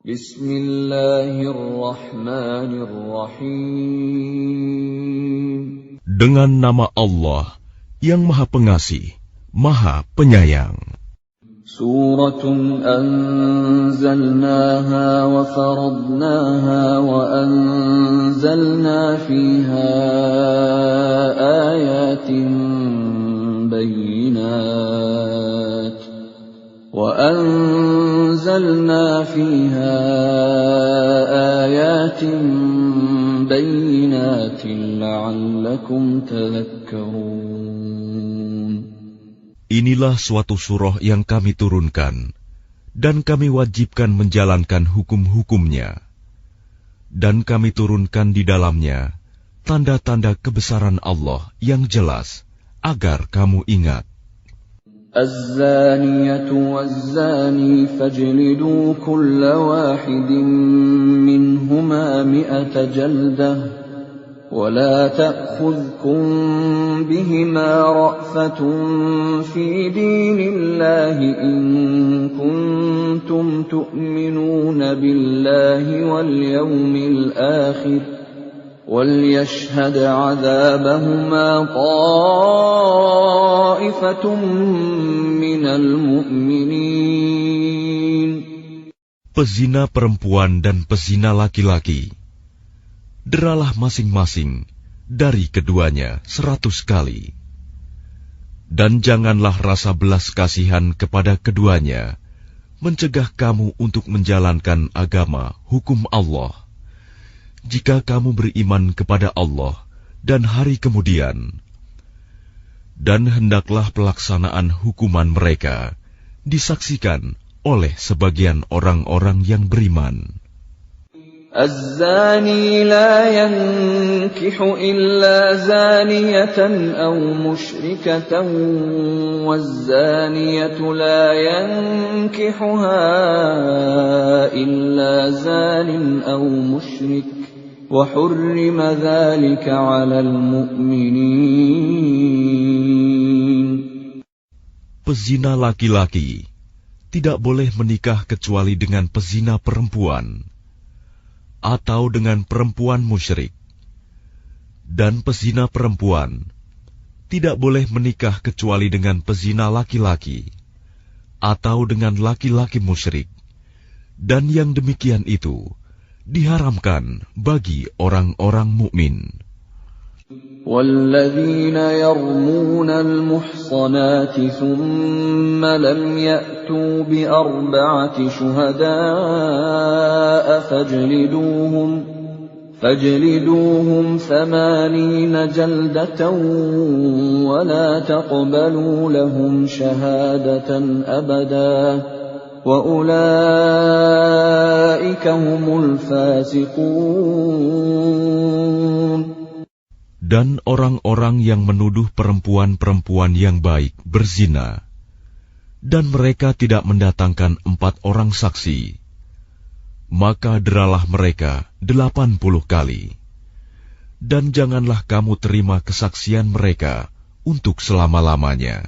Bismillahirrahmanirrahim. Dengan nama Allah yang Maha Pengasih, Maha Penyayang. Suratun anzalnaha wa faradnaha wa anzalna fiha ayatin bayyinat وَأَنزَلْنَا فِيهَا آيَاتٍ بَيِّنَاتٍ لَعَلَّكُمْ تَذَكَّرُونَ. Inilah suatu surah yang kami turunkan, dan kami wajibkan menjalankan hukum-hukumnya. Dan kami turunkan di dalamnya tanda-tanda kebesaran Allah yang jelas, agar kamu ingat. الزانية والزاني فاجلدوا كل واحد منهما 100 جلدة ولا تأخذكم بهما رأفة في دين الله إن كنتم تؤمنون بالله واليوم الآخر وَلْيَشْهَدْ عَذَابَهُمَا طَائِفَةٌ مِّنَ الْمُؤْمِنِينَ. Pezina perempuan dan pezina laki-laki, deralah masing-masing dari keduanya 100 kali. Dan janganlah rasa belas kasihan kepada keduanya mencegah kamu untuk menjalankan agama hukum Allah. Jika kamu beriman kepada Allah dan hari kemudian, dan hendaklah pelaksanaan hukuman mereka disaksikan oleh sebagian orang-orang yang beriman. الزاني لا ينكح إلا زانية أو مشركة والزانية لا ينكحها إلا زان أو مشرك وحرم ذلك على المؤمنين. Pezina laki-laki tidak boleh menikah kecuali dengan pezina perempuan atau dengan perempuan musyrik, dan pezina perempuan tidak boleh menikah kecuali dengan pezina laki-laki atau dengan laki-laki musyrik, dan yang demikian itu diharamkan bagi orang-orang mukmin. وَالَّذِينَ يَرْمُونَ الْمُحْصَنَاتِ ثُمَّ لَمْ يَأْتُوا بِأَرْبَعَةِ شُهَدَاءَ فَاجْلِدُوهُمْ 80 جَلْدَةً وَلَا تَقْبَلُوا لَهُمْ شَهَادَةً أَبَدًا وَأُولَئِكَ هُمُ الْفَاسِقُونَ. Dan orang-orang yang menuduh perempuan-perempuan yang baik berzina, dan mereka tidak mendatangkan 4 orang saksi, maka deralah mereka 80 kali. Dan janganlah kamu terima kesaksian mereka untuk selama-lamanya.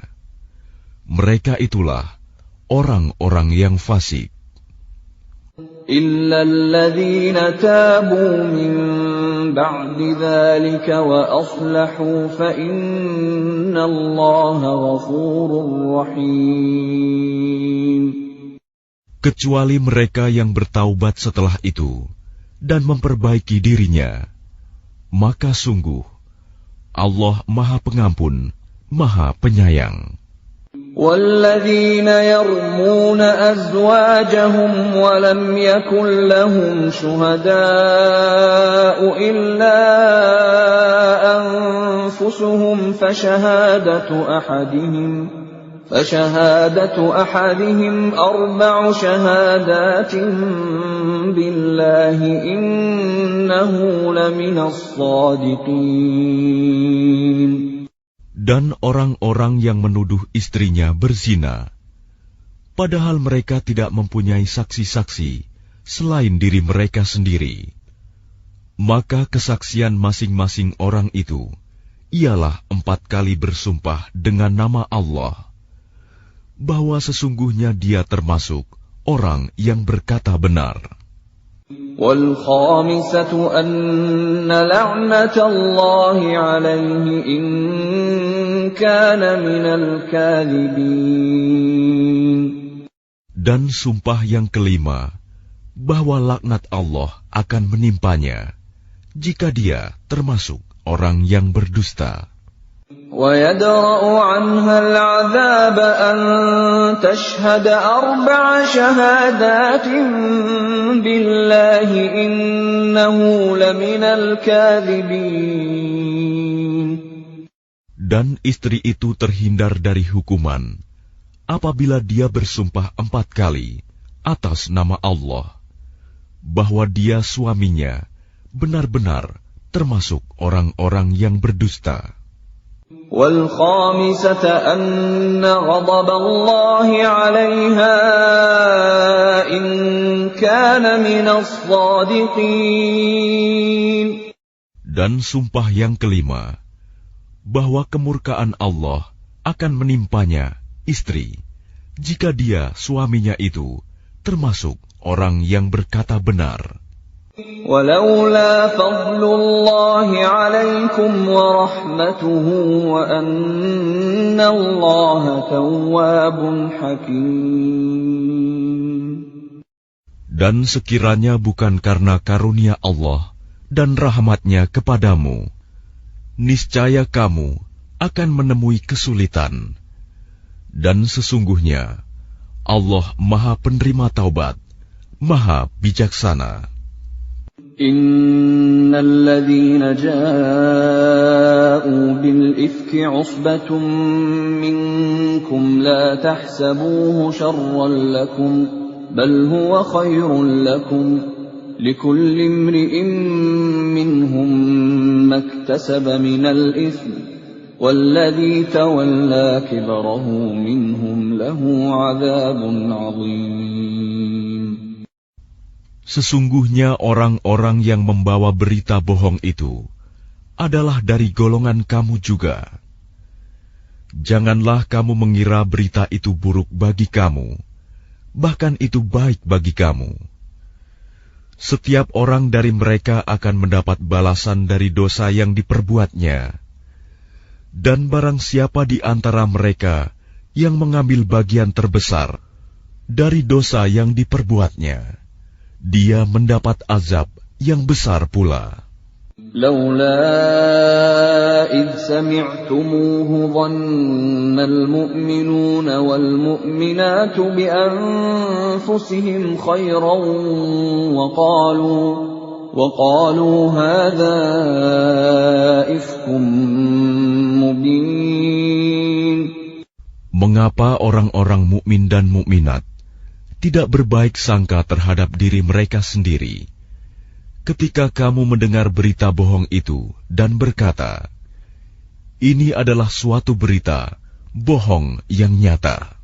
Mereka itulah orang-orang yang fasik. إِلَّا الَّذِينَ تَابُوا مِن بَعْدِ ذَلِكَ وَأَصْلَحُوا فَإِنَّ اللَّهَ غَفُورٌ رَّحِيمٌ. Kecuali mereka yang bertaubat setelah itu dan memperbaiki dirinya, maka sungguh Allah Maha Pengampun, Maha Penyayang. وَالَّذِينَ يَرْمُونَ أَزْوَاجَهُمْ وَلَمْ يَكُنْ لَهُمْ شُهَدَاءُ إِلَّا أَنفُسُهُمْ فَشَهَادَةُ أَحَدِهِمْ 4 شَهَادَاتٍ بِاللَّهِ إِنَّهُ لَمِنَ الصَّادِقِينَ. Dan orang-orang yang menuduh istrinya berzina, padahal mereka tidak mempunyai saksi-saksi selain diri mereka sendiri, maka kesaksian masing-masing orang itu ialah 4 kali bersumpah dengan nama Allah, bahwa sesungguhnya dia termasuk orang yang berkata benar. وَالْخَامِسَةُ أَنَّ لَعْنَةَ اللَّهِ عَلَيْهِ إِن كَانَ مِنَ الْكَاذِبِينَ. Dan sumpah yang kelima, bahwa laknat Allah akan menimpanya jika dia termasuk orang yang berdusta. وَيَدْرَأُ عَنْهَا الْعَذَابَ أَن تَشْهَدَ 4 شَهَادَاتٍ بِاللَّهِ إِنَّهُ لَمِنَ الْكَاذِبِينَ. Dan istri itu terhindar dari hukuman apabila dia bersumpah 4 kali atas nama Allah bahwa dia suaminya benar-benar termasuk orang-orang yang berdusta. وَالْخَامِسَةَ أَنَّ غَضَبَ اللَّهِ عَلَيْهَا إِن كَانَ مِنَ الصَّادِقِينَ. Dan sumpah yang kelima, bahwa kemurkaan Allah akan menimpanya istri jika dia suaminya itu termasuk orang yang berkata benar. وَلَوْلَا فَضْلُ اللَّهِ عَلَيْكُمْ وَرَحْمَتُهُ وَأَنَّ اللَّهَ تَوَّابٌ حَكِيمٌ. Dan sekiranya bukan karena karunia Allah dan rahmat-Nya kepadamu, niscaya kamu akan menemui kesulitan. Dan sesungguhnya Allah Maha Penerima Taubat, Maha Bijaksana. إِنَّ الَّذِينَ جَاءُوا بِالْإِفْكِ عُصْبَةٌ مِّنكُمْ لَا تَحْسَبُوهُ شَرًّا لَّكُمْ بَلْ هُوَ خَيْرٌ لَّكُمْ لِكُلِّ امْرِئٍ مِّنْهُم مَّا اكْتَسَبَ مِنَ الْإِثْمِ وَالَّذِي تَوَلَّىٰ كِبْرَهُ مِنْهُمْ لَهُ عَذَابٌ عَظِيمٌ. Sesungguhnya orang-orang yang membawa berita bohong itu adalah dari golongan kamu juga. Janganlah kamu mengira berita itu buruk bagi kamu, bahkan itu baik bagi kamu. Setiap orang dari mereka akan mendapat balasan dari dosa yang diperbuatnya. Dan barang siapa di antara mereka yang mengambil bagian terbesar dari dosa yang diperbuatnya, dia mendapat azab yang besar pula. لولا إذ سمعتموه ظن المؤمنون والمؤمنات بأنفسهم خيرا وقالوا هذا إفك مبين. Mengapa orang-orang mukmin dan mukminat tidak berbaik sangka terhadap diri mereka sendiri ketika kamu mendengar berita bohong itu dan berkata, ini adalah suatu berita bohong yang nyata.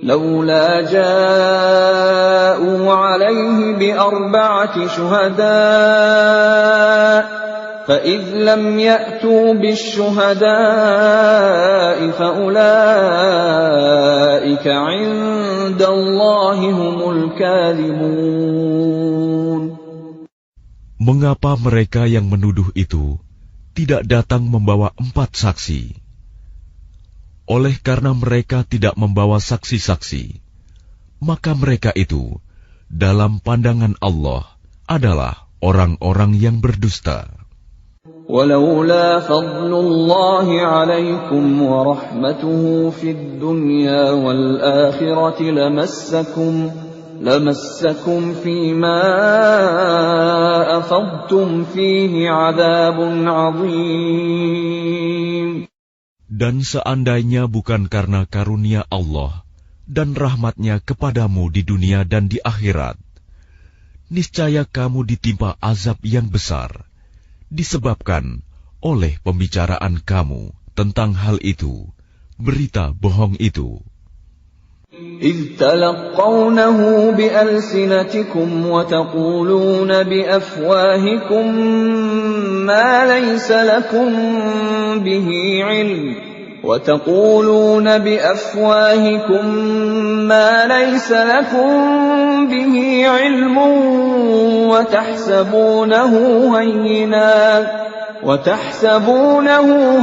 لولا جاءوا عليه ب4 شهداء فإذ لم يأتوا بالشهداء فأولئك عند الله هم الكاذبون. Mengapa mereka yang menuduh itu tidak datang membawa 4 saksi? Oleh karena mereka tidak membawa saksi-saksi, maka mereka itu dalam pandangan Allah adalah orang-orang yang berdusta. ولولا فضل الله عليكم ورحمته في الدنيا والآخرة لمسكم فيما أفضتم فيه عذاب عظيم. Dan seandainya bukan karena karunia Allah dan rahmat-Nya kepadamu di dunia dan di akhirat, niscaya kamu ditimpa azab yang besar, disebabkan oleh pembicaraan kamu tentang hal itu, berita bohong itu. إذ تلقونه بألسنتكم وتقولون بأفواهكم ما ليس لكم به علم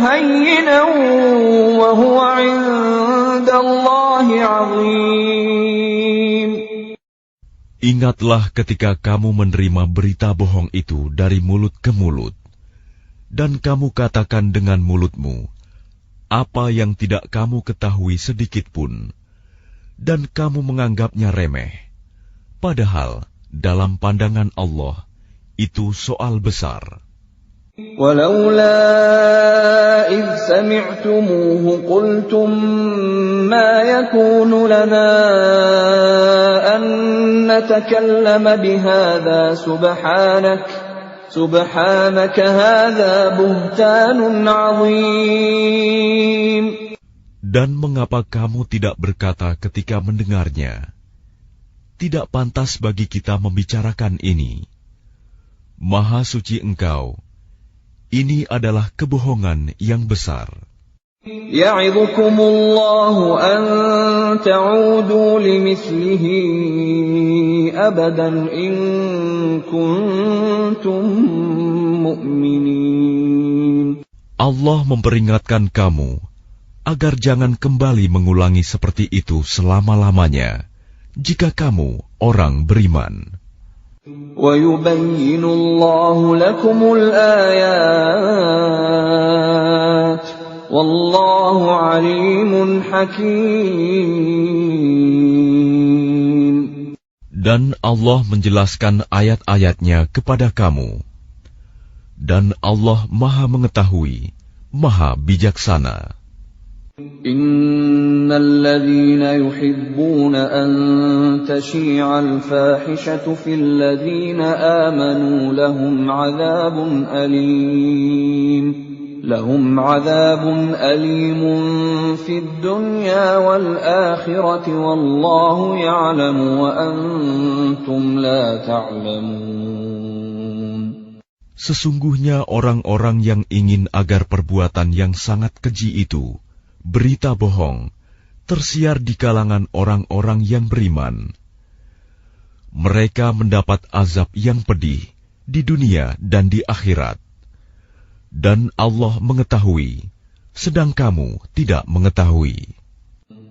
هينا وهو عند الله عظيم. Ingatlah ketika kamu menerima berita bohong itu dari mulut ke mulut, dan kamu katakan dengan mulutmu apa yang tidak kamu ketahui sedikit pun, dan kamu menganggapnya remeh. Padahal dalam pandangan Allah itu soal besar. ولولا إذ سمعتموه قلتم ما يكون لنا أن نتكلم بهذا سبحانك هذا بهتان عظيم. Dan mengapa kamu tidak berkata ketika mendengarnya, tidak pantas bagi kita membicarakan ini. Maha suci Engkau, ini adalah kebohongan yang besar. يعظكم الله أن تعودوا لمثله أبدا إن كنتم مؤمنين. Allah memperingatkan kamu agar jangan kembali mengulangi seperti itu selama-lamanya, jika kamu orang beriman. وَيُبَيِّنُ اللَّهُ لَكُمُ الْآيَاتِ وَاللَّهُ عَلِيمٌ حَكِيمٌ. Dan Allah menjelaskan ayat-ayatnya kepada kamu. Dan Allah Maha Mengetahui, Maha Bijaksana. إن الذين يحبون أن تشيع الفاحشة في الذين آمنوا لهم عذاب أليم في الدنيا والآخرة والله يعلم وأنتم لا تعلمون. Sesungguhnya orang-orang yang ingin agar perbuatan yang sangat keji itu, berita bohong, tersiar di kalangan orang-orang yang beriman. Mereka mendapat azab yang pedih di dunia dan di akhirat. Dan Allah mengetahui, sedang kamu tidak mengetahui.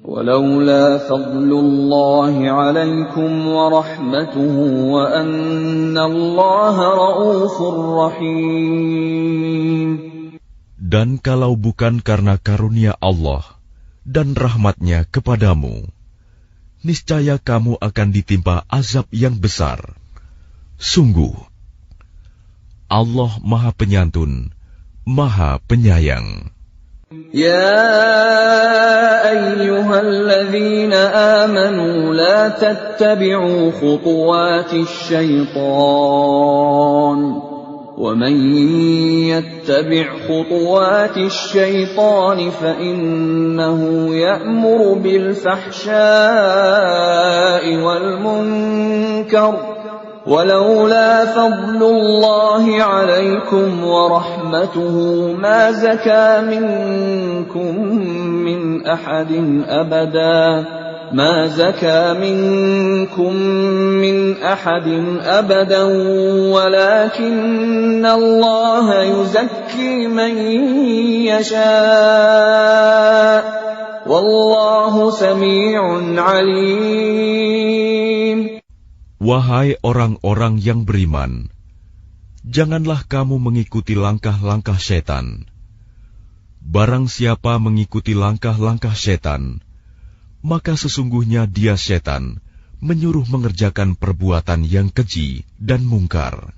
ولولا فضل الله عليكم ورحمته وأن الله رؤوف رحيم. Dan kalau bukan karena karunia Allah dan rahmat-Nya kepadamu, niscaya kamu akan ditimpa azab yang besar. Sungguh, Allah Maha Penyantun, Maha Penyayang. يا أيها الذين آمنوا لا تتبعوا خطوات الشيطان ومن يتبع خطوات الشيطان فإنه يأمر بالفحشاء والمنكر ولولا فضل الله عليكم ورحمته ما زكى منكم من أحد أبدا ولكن الله يزكي من يشاء والله سميع عليم. Wahai orang-orang yang beriman, janganlah kamu mengikuti langkah-langkah setan. Barang siapa mengikuti langkah-langkah setan, maka sesungguhnya dia setan menyuruh mengerjakan perbuatan yang keji dan mungkar.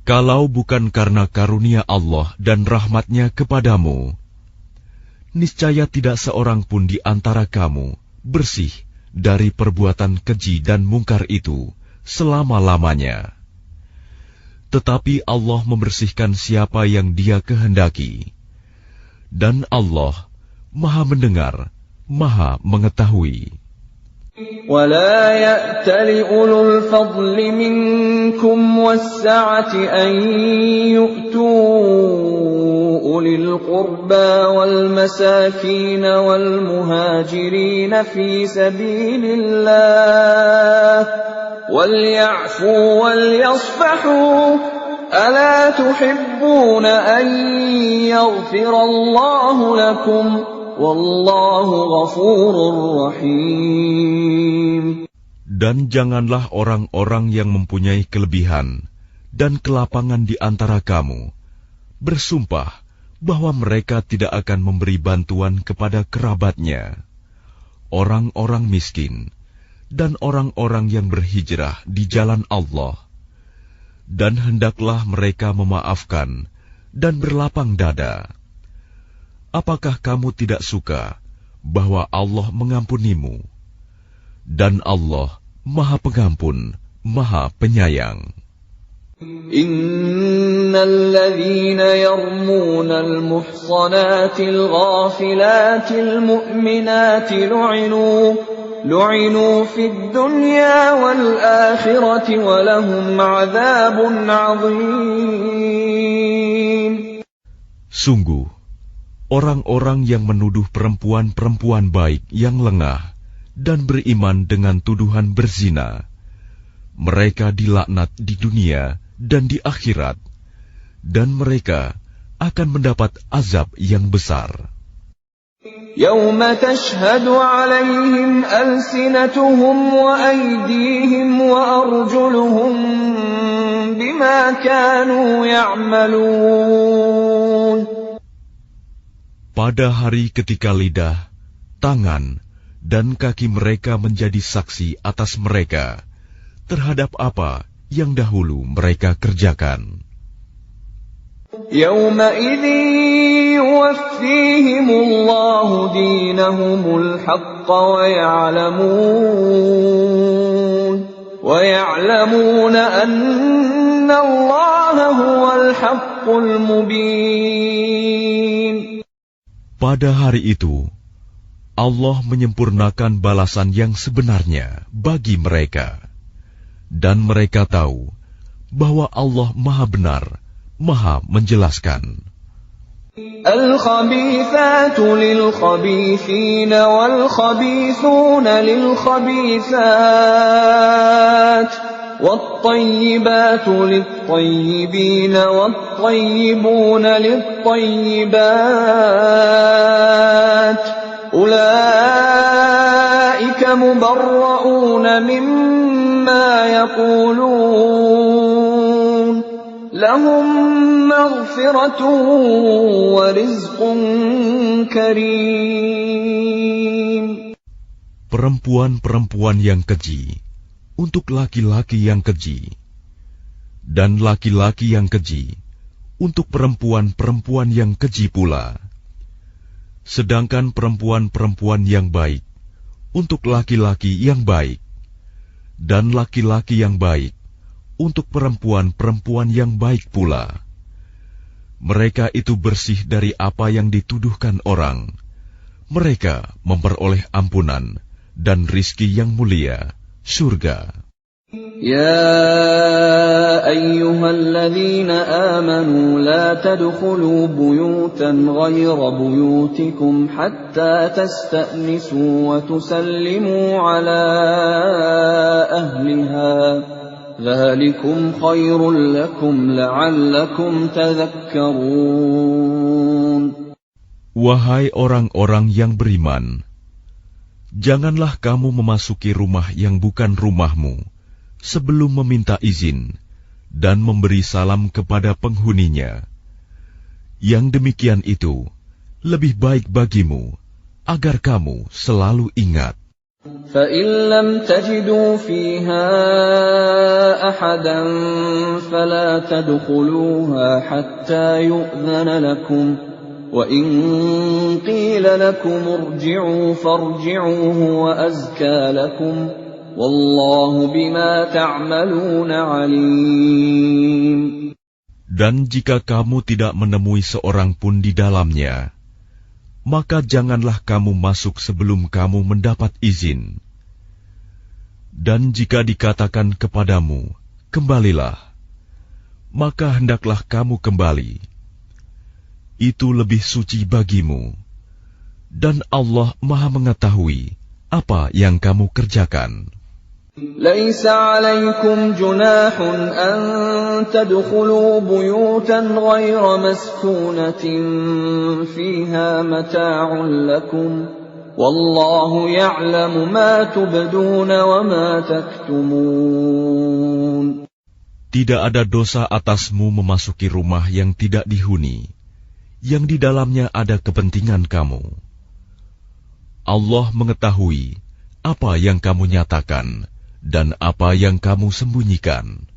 Kalau bukan karena karunia Allah dan rahmat-Nya kepadamu, niscaya tidak seorang pun di antara kamu bersih dari perbuatan keji dan mungkar itu selama-lamanya. Tetapi Allah membersihkan siapa yang Dia kehendaki. Dan Allah Maha mendengar, Maha mengetahui. ولا يأتل أولو الفضل منكم والسعة أن يؤتوا أولي القربى والمساكين والمهاجرين في سبيل الله وَلْيَعْفُوا وَلْيَصْفَحُوا أَلَا تُحِبُّونَ أَن يَغْفِرَ اللَّهُ لَكُمْ وَاللَّهُ غَفُورٌ رَّحِيمٌ. Dan janganlah orang-orang yang mempunyai kelebihan dan kelapangan di antara kamu bersumpah bahwa mereka tidak akan memberi bantuan kepada kerabatnya, orang-orang miskin, dan orang-orang yang berhijrah di jalan Allah. Dan hendaklah mereka memaafkan dan berlapang dada. Apakah kamu tidak suka bahwa Allah mengampunimu? Dan Allah Maha Pengampun, Maha Penyayang. Innal ladzina yarmunal muhsanatil ghafilatil mu'minatil lu'inu fid dunya wal akhirati wa lahum 'adzabun 'adzim. Sungguh, orang-orang yang menuduh perempuan-perempuan baik yang lengah dan beriman dengan tuduhan berzina, mereka dilaknat di dunia dan di akhirat, dan mereka akan mendapat azab yang besar. Yauma tashhadu 'alaihim alsinatuhum wa aydihim wa arjuluhum bima kanu ya'malun. Pada hari ketika lidah, tangan, dan kaki mereka menjadi saksi atas mereka terhadap apa yang dahulu mereka kerjakan. Yawma idzin yuwaffihimullahu dinahumul haqqa wa ya'lamuna anna Allaha huwal haqqul mubin. Pada hari itu Allah menyempurnakan balasan yang sebenarnya bagi mereka, dan mereka tahu bahwa Allah Maha Benar, Maha Menjelaskan. Al-khabithatu lil-khabithina wal-khabithuna lil-khabithat wat-tayyibatu lit-tayyibina wat-tayyibuna lit-tayyibat. Ulaika mubarra'una mimma yaqulun lahum maghfiratun wa rizqun karim. Perempuan-perempuan yang keji untuk laki-laki yang keji, dan laki-laki yang keji untuk perempuan-perempuan yang keji pula. Sedangkan perempuan-perempuan yang baik untuk laki-laki yang baik, dan laki-laki yang baik untuk perempuan-perempuan yang baik pula. Mereka itu bersih dari apa yang dituduhkan orang. Mereka memperoleh ampunan dan rizki yang mulia, surga. يا أيها الذين آمنوا لا تدخلوا بيوتا غير بيوتكم حتى تستأنسوا وتسلموا على أهلها ذلكم خير لكم لعلكم تذكرون. Wahai orang-orang yang beriman, janganlah kamu memasuki rumah yang bukan rumahmu sebelum meminta izin dan memberi salam kepada penghuninya. Yang demikian itu lebih baik bagimu, agar kamu selalu ingat. فَإِن لَّمْ تَجِدُوا فِيهَا أَحَدًا فَلَا تَدْخُلُوهَا حَتَّى يُؤْذَنَ لَكُمْ وَإِن قِيلَ لَكُمُ ارْجِعُوا فَارْجِعُوا هُوَ أَزْكَىٰ لَكُمْ Wallahu bima ta'maluna alim. Dan jika kamu tidak menemui seorang pun di dalamnya, maka janganlah kamu masuk sebelum kamu mendapat izin. Dan jika dikatakan kepadamu, kembalilah, maka hendaklah kamu kembali. Itu lebih suci bagimu, dan Allah Maha mengetahui apa yang kamu kerjakan. ليس عليكم جناح أن تدخلوا بيوتا غير مسكونة فيها متاع لكم والله يعلم ما تبدون وما تكتمون. Tidak ada dosa atasmu memasuki rumah yang tidak dihuni, yang di dalamnya ada kepentingan kamu. Allah mengetahui apa yang kamu nyatakan dan apa yang kamu sembunyikan.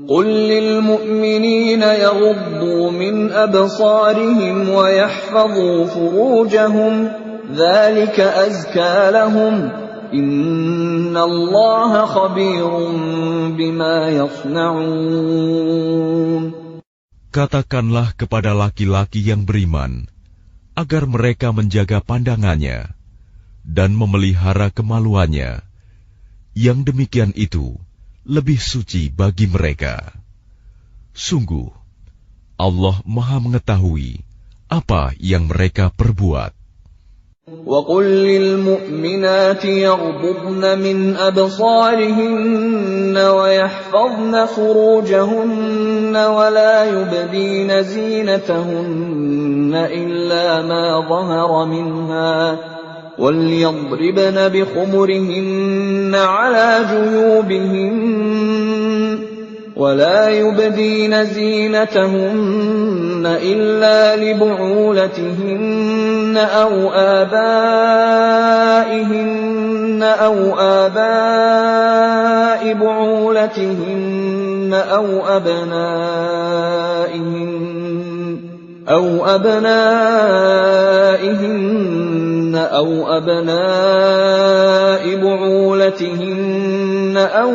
قل للمؤمنين يغضوا من أبصارهم ويحفظوا فروجهم ذلك أزكى لهم إن الله خبير بما يصنعون. Katakanlah kepada laki-laki yang beriman agar mereka menjaga pandangannya dan memelihara kemaluannya. Yang demikian itu lebih suci bagi mereka. Sungguh, Allah Maha mengetahui apa yang mereka perbuat. وَقُلْ لِلْمُؤْمِنَاتِ يَغْضُضْنَ مِنْ أَبْصَارِهِنَّ وَيَحْفَظْنَ فُرُوجَهُنَّ وَلَا يُبْدِينَ زِينَتَهُنَّ إِلَّا مَا ظَهَرَ مِنْهَا وَلْيَضْرِبْنَ بِخُمُرِهِنَّ عَلَى جُيُوبِهِنَّ وَلَا يُبْدِينَ زِينَتَهُنَّ إِلَّا لِبُعُولَتِهِنَّ أَوْ آبَائِهِنَّ آبَاءِ بُعُولَتِهِنَّ أَوْ أَبْنَائِهِنَّ أَوْ أَبْنَاءِ بُعُولَتِهِنَّ أَوْ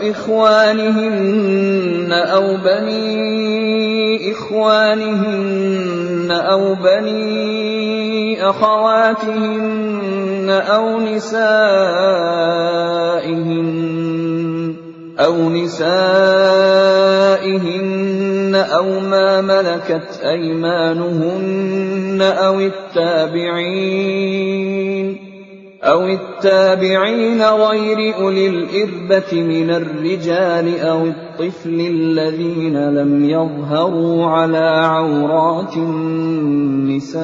إِخْوَانِهِنَّ أَوْ بَنِي إِخْوَانِهِنَّ أَوْ بَنِي أَخَوَاتِهِنَّ أَوْ نِسَائِهِنَّ أَوْ مَا مَلَكَتْ أَيْمَانُهُنَّ أَوِ التَّابِعِينَ غَيْرِ أُولِي الْإِرْبَةِ مِنَ الرِّجَالِ أَوِ الطِّفْلِ الَّذِينَ لَمْ يَظْهَرُوا عَلَى عَوْرَاتِ النِّسَاءِ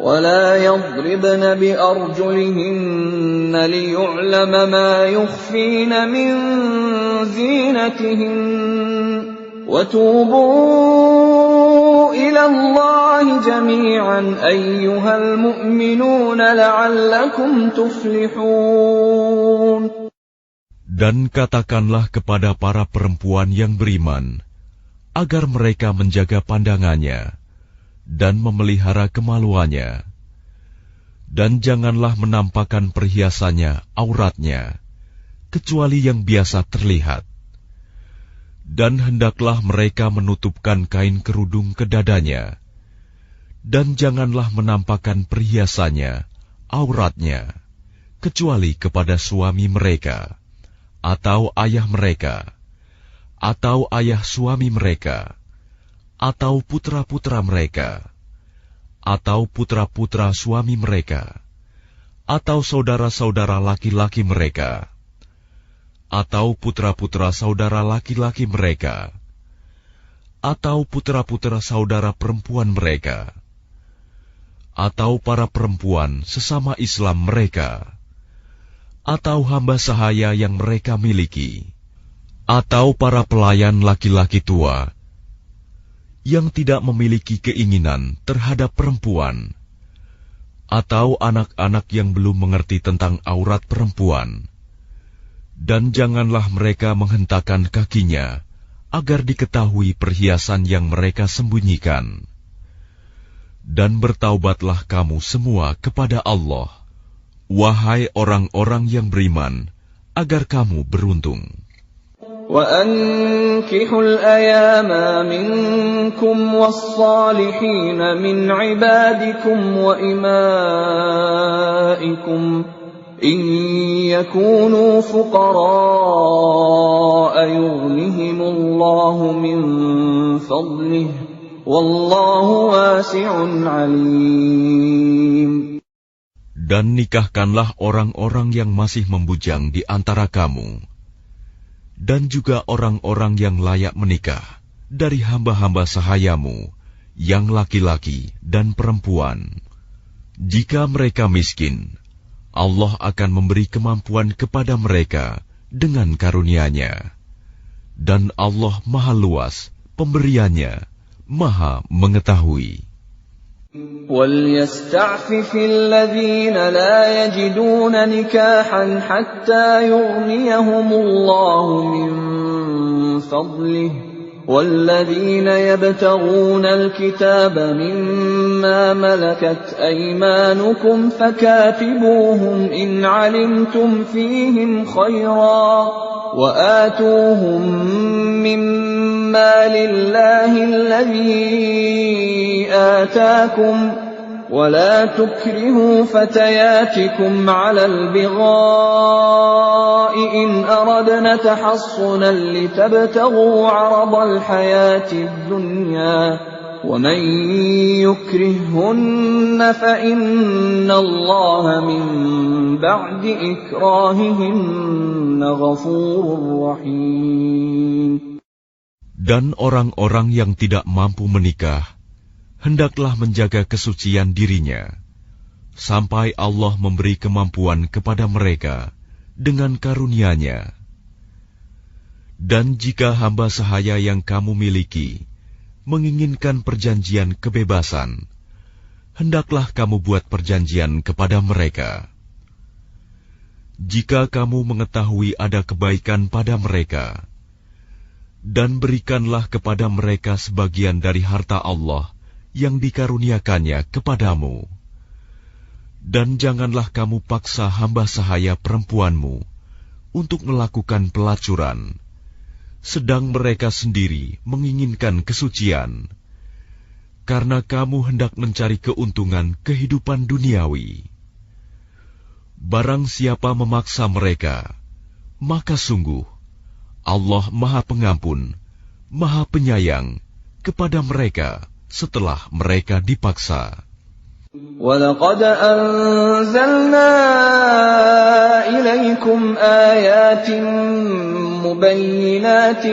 وَلَا يَضْرِبْنَ بِأَرْجُلِهِنَّ لِيُعْلَمَ مَا يُخْفِينَ مِنْ زِينَتِهِنَّ وَتُوبُوا إِلَى اللَّهِ جَمِيعًا أَيُّهَا الْمُؤْمِنُونَ لَعَلَّكُمْ تُفْلِحُونَ. Dan katakanlah kepada para perempuan yang beriman agar mereka menjaga pandangannya dan memelihara kemaluannya, dan janganlah menampakkan perhiasannya, auratnya, kecuali yang biasa terlihat. Dan hendaklah mereka menutupkan kain kerudung ke dadanya, dan janganlah menampakkan perhiasannya, auratnya, kecuali kepada suami mereka, atau ayah mereka, atau ayah suami mereka, atau putra-putra mereka, atau putra-putra suami mereka, atau saudara-saudara laki-laki mereka, atau putra-putra saudara laki-laki mereka, atau putra-putra saudara perempuan mereka, atau para perempuan sesama Islam mereka, atau hamba sahaya yang mereka miliki, atau para pelayan laki-laki tua yang tidak memiliki keinginan terhadap perempuan, atau anak-anak yang belum mengerti tentang aurat perempuan. Dan janganlah mereka menghentakkan kakinya agar diketahui perhiasan yang mereka sembunyikan. Dan bertaubatlah kamu semua kepada Allah, wahai orang-orang yang beriman, agar kamu beruntung. وَأَنكِحُوا الْأَيَامَ مِنكُمْ وَالصَّالِحِينَ مِنْ عِبَادِكُمْ وَإِمَائِكُمْ إِنْ يَكُونُوا فُقَرَاءَ يُغْنِهِمُ اللَّهُ مِنْ فَضْلِهِ وَاللَّهُ وَاسِعٌ عَلِيمٌ. Dan nikahkanlah orang-orang yang masih membujang di antara kamu, dan juga orang-orang yang layak menikah dari hamba-hamba sahayamu, yang laki-laki dan perempuan. Jika mereka miskin, Allah akan memberi kemampuan kepada mereka dengan karunia-Nya. Dan Allah Maha Luas pemberiannya, Maha Mengetahui. وَلْيَسْتَعْفِفِ الَّذِينَ لَا يَجِدُونَ نِكَاحًا حَتَّى يُغْنِيَهُمُ اللَّهُ مِنْ فَضْلِهِ وَالَّذِينَ يَبْتَغُونَ الْكِتَابَ مِمَّا مَلَكَتْ أَيْمَانُكُمْ فَكَاتِبُوهُمْ إِنْ عَلِمْتُمْ فِيهِمْ خَيْرًا وَآتُوهُمْ مِمَّا لِلَّهِ الَّذِي آتاكم ولا تكرهوا فتياتكم على البغاء إن أردنا تحصنا لتبتغوا عرض الحياة الدنيا ومن يكرههن فإن الله من بعد إكراههن غفور رحيم. Dan orang-orang yang tidak mampu menikah hendaklah menjaga kesucian dirinya, sampai Allah memberi kemampuan kepada mereka dengan karunia-Nya. Dan jika hamba sahaya yang kamu miliki menginginkan perjanjian kebebasan, hendaklah kamu buat perjanjian kepada mereka. Jika kamu mengetahui ada kebaikan pada mereka, dan berikanlah kepada mereka sebagian dari harta Allah yang dikaruniakannya kepadamu. Dan janganlah kamu paksa hamba sahaya perempuanmu untuk melakukan pelacuran, sedang mereka sendiri menginginkan kesucian, karena kamu hendak mencari keuntungan kehidupan duniawi. Barang siapa memaksa mereka, maka sungguh Allah Maha Pengampun, Maha Penyayang kepada mereka setelah mereka dipaksa. وَلَقَدْ أَنزَلْنَا إِلَيْكُمْ آيَاتٍ مُبَيِّنَاتٍ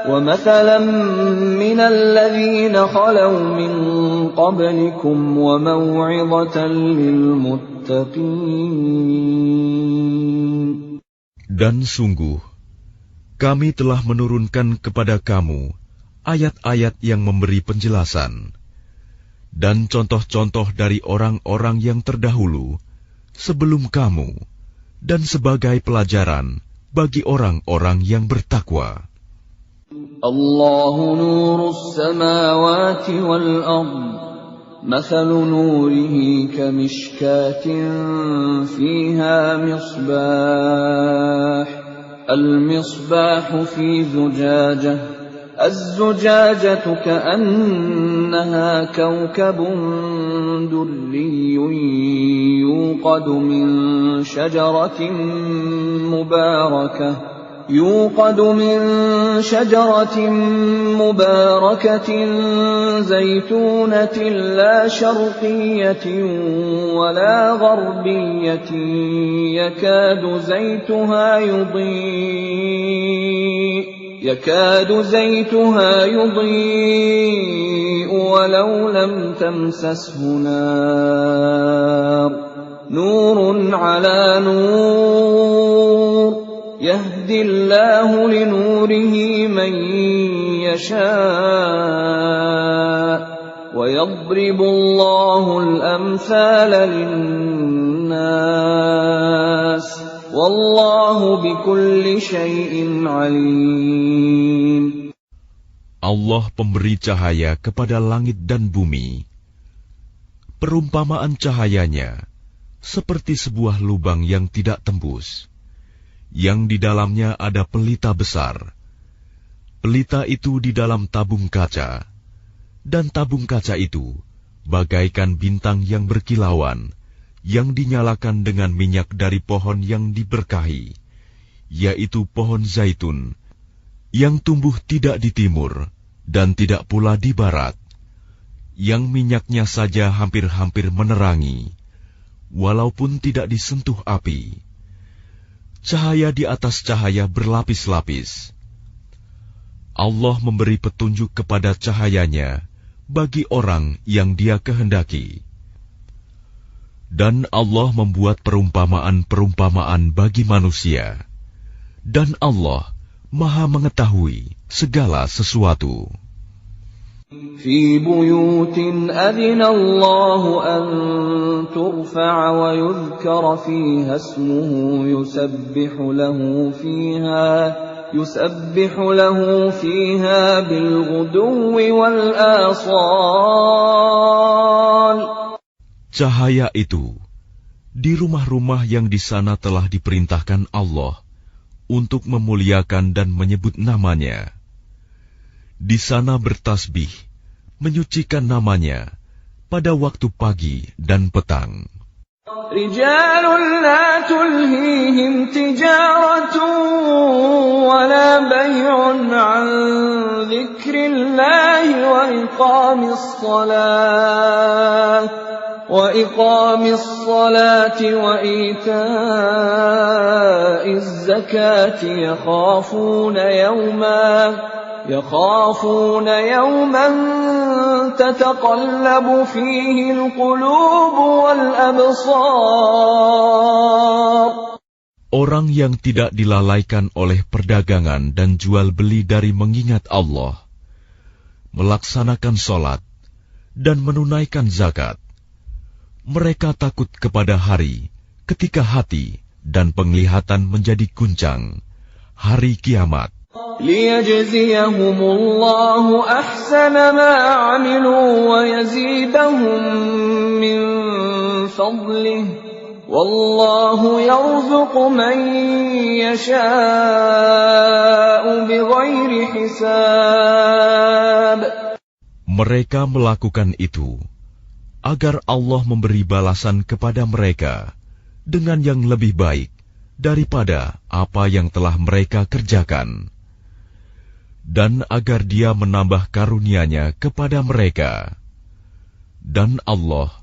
وَمَثَلًا مِنَ الَّذِينَ خَلَوْا مِنْ قَبْلِكُمْ وَمَوْعِظَةً لِلْمُتَّقِينَ. Dan sungguh, kami telah menurunkan kepada kamu ayat-ayat yang memberi penjelasan, dan contoh-contoh dari orang-orang yang terdahulu sebelum kamu, dan sebagai pelajaran bagi orang-orang yang bertakwa. Allahu nurus samawati wal ardh, mathalu nurihi kamishkatin fiha misbah, al-misbahu fi zujajah, الزجاجة كأنها كوكب دري يوقد من شجرة مباركة زيتونة لا شرقية ولا غربية يكاد زيتها يضيء ولو لم تمسسه نار نور على نور يهدي الله لنوره من يشاء ويضرب الله الأمثال للناس Wallahu bikulli syai'in alim. Allah pemberi cahaya kepada langit dan bumi. Perumpamaan cahayanya seperti sebuah lubang yang tidak tembus, yang di dalamnya ada pelita besar. Pelita itu di dalam tabung kaca, dan tabung kaca itu bagaikan bintang yang berkilauan, yang dinyalakan dengan minyak dari pohon yang diberkahi, yaitu pohon zaitun, yang tumbuh tidak di timur dan tidak pula di barat, yang minyaknya saja hampir-hampir menerangi, walaupun tidak disentuh api. Cahaya di atas cahaya berlapis-lapis. Allah memberi petunjuk kepada cahayanya bagi orang yang Dia kehendaki. Dan Allah membuat perumpamaan-perumpamaan bagi manusia. Dan Allah Maha mengetahui segala sesuatu. في بيوت أذن الله أن ترفع ويذكر فيها اسمه يسبح له فيها بالغدو والآصال. Cahaya itu di rumah-rumah yang di sana telah diperintahkan Allah untuk memuliakan dan menyebut namanya. Di sana bertasbih, menyucikan namanya pada waktu pagi dan petang. رجال لا تلهيهم تجارة ولا بيع عن ذكر الله وإقام الصلاة وإيتاء الزكاة يخافون يوما تتقلب فيه القلوب والأبصار. Orang yang tidak dilalaikan oleh perdagangan dan jual beli dari mengingat Allah, melaksanakan sholat, dan menunaikan zakat, mereka takut kepada hari ketika hati dan penglihatan menjadi guncang, hari kiamat. ليجزيهم الله أحسن ما عملوا ويزيدهم من فضله والله يرزق من يشاء بغير حساب. Mereka melakukan itu agar Allah memberi balasan kepada mereka dengan yang lebih baik daripada apa yang telah mereka kerjakan, dan agar Dia menambah karunia-Nya kepada mereka. Dan Allah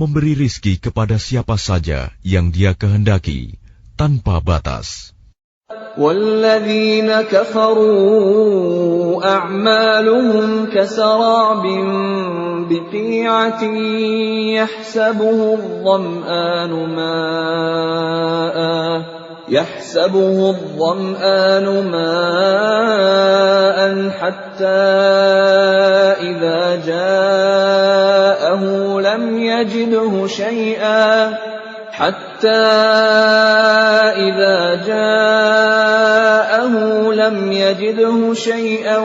memberi rizki kepada siapa saja yang Dia kehendaki tanpa batas. وَالَّذِينَ كَفَرُوا أَعْمَالُهُمْ كَسَرَابٍ بِقِيعَةٍ يحسبه الظمآن ماء حتى إذا جاءه لم يجده شيئا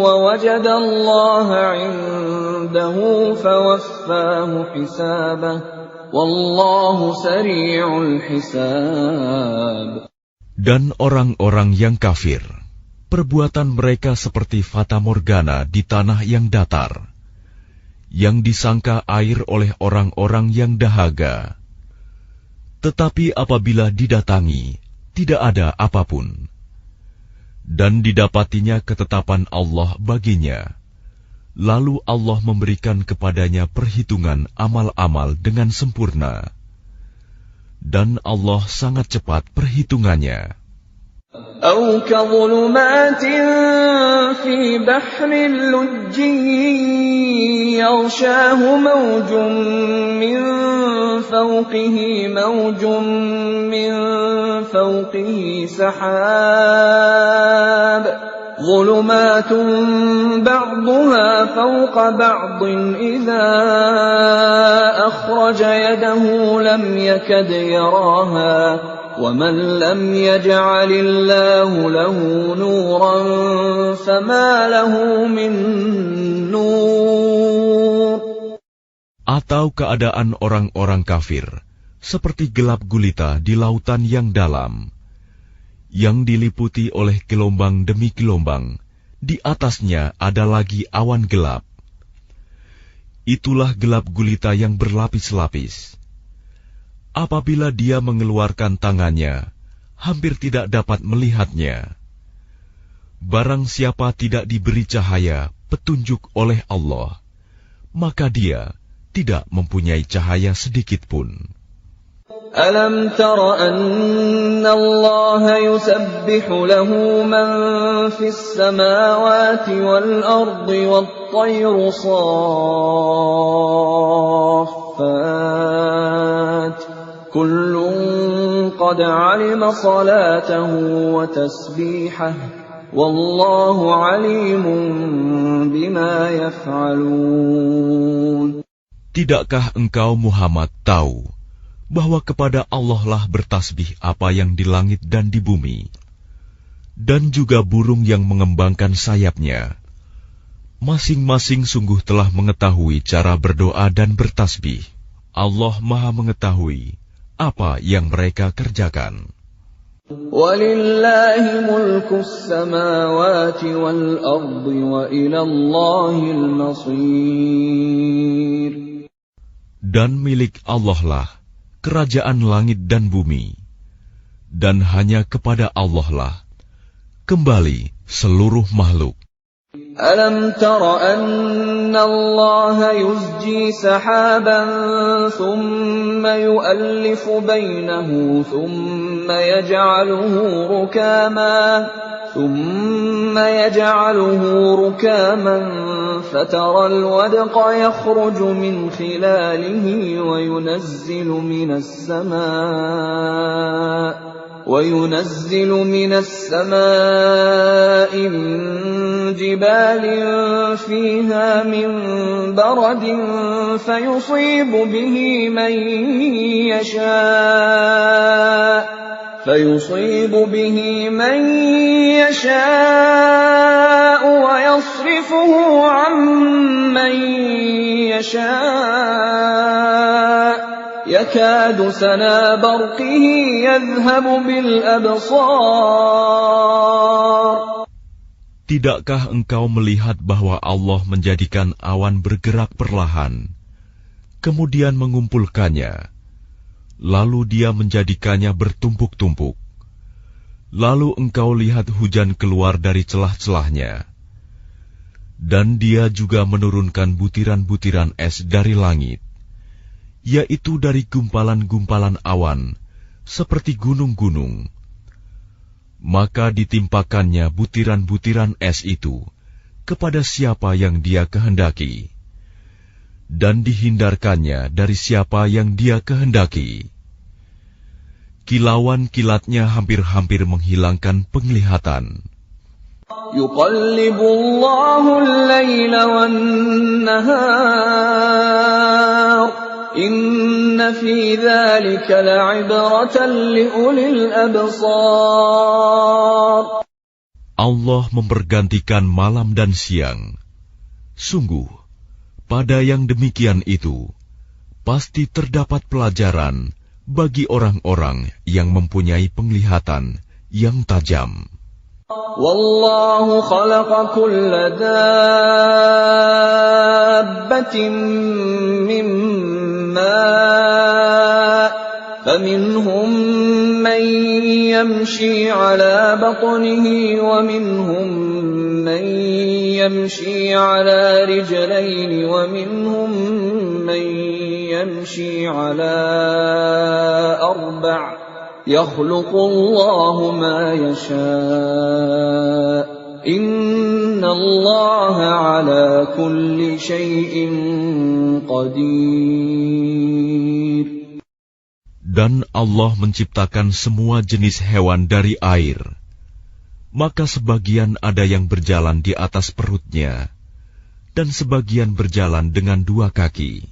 ووجد الله عنده فوفاه حسابه Wallahu sari'ul hisab. Dan orang-orang yang kafir, perbuatan mereka seperti fata morgana di tanah yang datar, yang disangka air oleh orang-orang yang dahaga. Tetapi apabila didatangi, tidak ada apapun. Dan didapatinya ketetapan Allah baginya. Lalu Allah memberikan kepadanya perhitungan amal-amal dengan sempurna. Dan Allah sangat cepat perhitungannya. أو كظلمات في بحر لجي يغشاه موج من فوقه سحاب ظلمات بعضها فوق بعض إذا أخرج يده لم يكد يراها ومن لم يجعل الله له نورا فما له من نور. Atau keadaan orang-orang kafir seperti gelap gulita di lautan yang dalam, yang diliputi oleh gelombang demi gelombang, di atasnya ada lagi awan gelap. Itulah gelap gulita yang berlapis-lapis. Apabila dia mengeluarkan tangannya, hampir tidak dapat melihatnya. Barang siapa tidak diberi cahaya, petunjuk oleh Allah, maka dia tidak mempunyai cahaya sedikit pun. ألم تر أن الله يسبح له من في السماوات والأرض والطير صافات كل قد علم صلاته وتسبيحه والله عليم بما يفعلون. Tidakkah engkau Muhammad tahu bahwa kepada Allah lah bertasbih apa yang di langit dan di bumi, dan juga burung yang mengembangkan sayapnya. Masing-masing sungguh telah mengetahui cara berdoa dan bertasbih. Allah Maha mengetahui apa yang mereka kerjakan. وَلِلَّهِ مُلْكُ السَّمَاوَاتِ وَالْأَرْضِ وَإِلَى اللَّهِ الْمَصِيرُ. Dan milik Allah lah kerajaan langit dan bumi, dan hanya kepada Allah lah kembali seluruh makhluk. ألم تر أن الله يزجي سحابا ثم يؤلف بينه ثم يجعله ركاما فترى الودق يخرج من خلاله وينزل من السماء من جبال فيها من برد فيصيب به من يشاء ويصرفه عن من يشاء يكاد سنا برقه يذهب بالأبصار. Tidakkah engkau melihat bahwa Allah menjadikan awan bergerak perlahan, kemudian mengumpulkannya, lalu Dia menjadikannya bertumpuk-tumpuk. Lalu engkau lihat hujan keluar dari celah-celahnya, dan Dia juga menurunkan butiran-butiran es dari langit, yaitu dari gumpalan-gumpalan awan, seperti gunung-gunung. Maka ditimpakannya butiran-butiran es itu kepada siapa yang Dia kehendaki, dan dihindarkannya dari siapa yang Dia kehendaki. Kilauan kilatnya hampir-hampir menghilangkan penglihatan. يقلب الله الليل والنهار إن في ذلك لعبرة لأولي الأبصار. Allah mempergantikan malam dan siang. Sungguh, pada yang demikian itu, pasti terdapat pelajaran bagi orang-orang yang mempunyai penglihatan yang tajam. Wallahu khalaqa kulla dabbatin min ma' faminhum man yamshi ala batnihi wa minhum man yamshi ala rijlayn wa minhum man yamshi ala arba'. يخلق الله ما يشاء إن الله على كل شيء قدير. Dan Allah menciptakan semua jenis hewan dari air. Maka sebagian ada yang berjalan di atas perutnya, dan sebagian berjalan dengan dua kaki.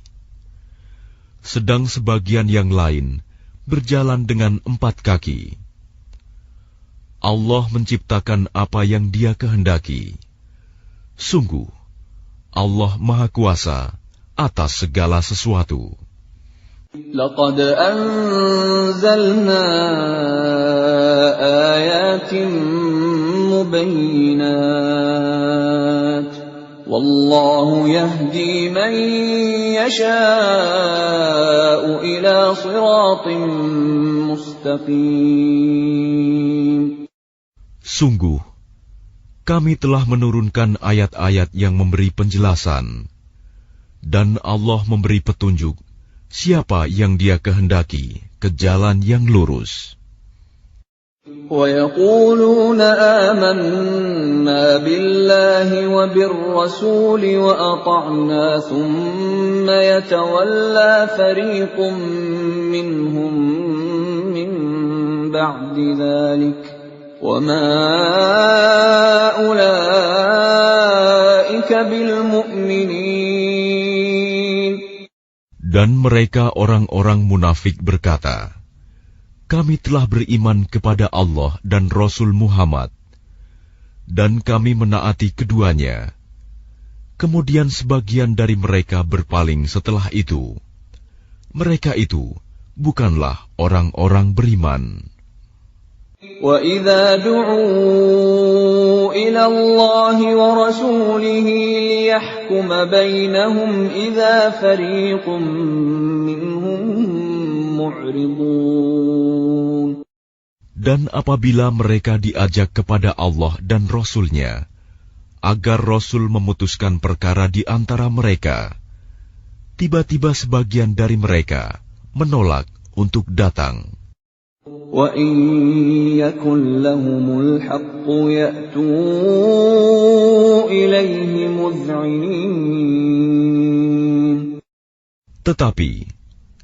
Sedang sebagian yang lain berjalan dengan 4 kaki. Allah menciptakan apa yang Dia kehendaki. Sungguh, Allah Maha Kuasa atas segala sesuatu. Laqad anzalna ayatin mubayyinat. Wallahu yahdi man yasha'u ila siratin mustaqim. Sungguh, kami telah menurunkan ayat-ayat yang memberi penjelasan, Dan Allah memberi petunjuk siapa yang Dia kehendaki ke jalan yang lurus. وَيَقُولُونَ آمَنَّا بِاللَّهِ وَبِالرَّسُولِ وَأَطَعْنَا ثُمَّ يَتَوَلَّى فَرِيقٌ مِّنْهُم مِّن بَعْدِ ذَلِكَ وَمَا أُولَٰئِكَ بِالْمُؤْمِنِينَ. Dan mereka orang-orang munafik berkata, kami telah beriman kepada Allah dan Rasul Muhammad, dan kami menaati keduanya. Kemudian sebagian dari mereka berpaling setelah itu. Mereka itu bukanlah orang-orang beriman. وَإِذَا دُعُوا إِلَى اللَّهِ وَرَسُولِهِ لِيَحْكُمَ بَيْنَهُمْ إِذَا فَرِيقٌ مِّنْهُم مُّعْرِضُونَ. Dan apabila mereka diajak kepada Allah dan Rasul-Nya, agar Rasul memutuskan perkara di antara mereka, tiba-tiba sebagian dari mereka menolak untuk datang. وَإِن يَكُن لَّهُمُ الْحَقُّ يَأْتُوا إِلَيْهِ مُذْعِنِينَ. Tetapi